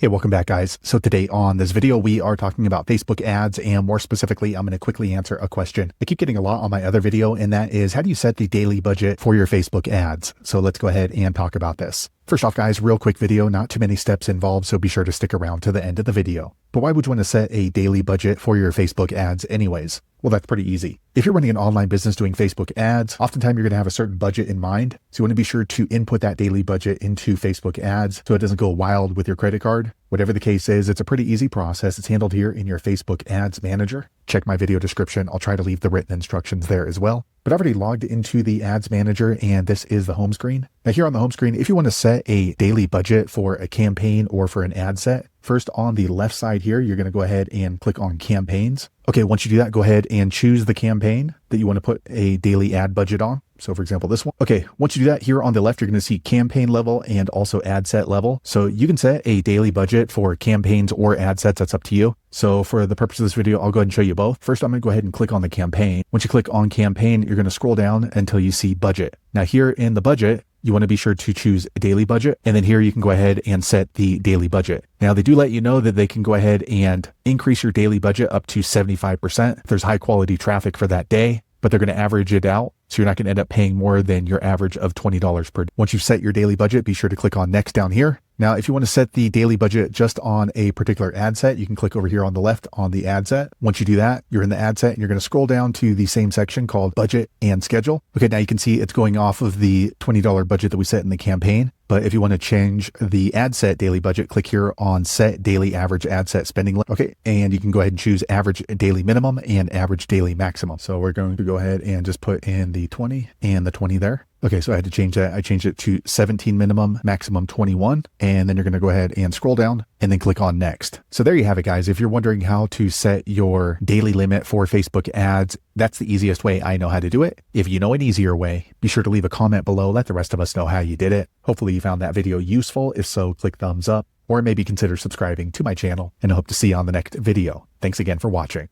Hey, welcome back, guys. So today on this video, we are talking about Facebook ads, and more specifically, I'm going to quickly answer a question I keep getting a lot on my other video, and that is, how do you set the daily budget for your Facebook ads? So let's go ahead and talk about this. First off, guys, real quick video, not too many steps involved, so be sure to stick around to the end of the video. But why would you want to set a daily budget for your Facebook ads anyways? Well, that's pretty easy. If you're running an online business doing Facebook ads, oftentimes you're going to have a certain budget in mind. So you want to be sure to input that daily budget into Facebook ads so it doesn't go wild with your credit card. Whatever the case is, it's a pretty easy process. It's handled here in your Facebook Ads Manager. Check my video description. I'll try to leave the written instructions there as well. But I've already logged into the Ads Manager, and this is the home screen. Now here on the home screen, if you want to set a daily budget for a campaign or for an ad set, first on the left side here, you're going to go ahead and click on campaigns. Okay, once you do that, go ahead and choose the campaign that you want to put a daily ad budget on. So for example, this one. Okay, once you do that, here on the left, you're going to see campaign level and also ad set level. So you can set a daily budget for campaigns or ad sets. That's up to you. So for the purpose of this video, I'll go ahead and show you both. First, I'm going to go ahead and click on the campaign. Once you click on campaign, you're going to scroll down until you see budget. Now here in the budget, you want to be sure to choose a daily budget. And then here you can go ahead and set the daily budget. Now they do let you know that they can go ahead and increase your daily budget up to 75% if there's high quality traffic for that day, but they're going to average it out. So you're not going to end up paying more than your average of $20 per day. Once you've set your daily budget, be sure to click on next down here. Now, if you want to set the daily budget just on a particular ad set, you can click over here on the left on the ad set. Once you do that, you're in the ad set and you're going to scroll down to the same section called budget and schedule. Okay, now you can see it's going off of the $20 budget that we set in the campaign. But if you want to change the ad set daily budget, click here on set daily average ad set spending limit. Okay, and you can go ahead and choose average daily minimum and average daily maximum. So we're going to go ahead and just put in the 20 and the 20 there. Okay, so I had to change that. I changed it to 17 minimum, maximum 21. And then you're going to go ahead and scroll down and then click on next. So there you have it, guys. If you're wondering how to set your daily limit for Facebook ads, that's the easiest way I know how to do it. If you know an easier way, be sure to leave a comment below. Let the rest of us know how you did it. Hopefully you found that video useful. If so, click thumbs up or maybe consider subscribing to my channel, and I hope to see you on the next video. Thanks again for watching.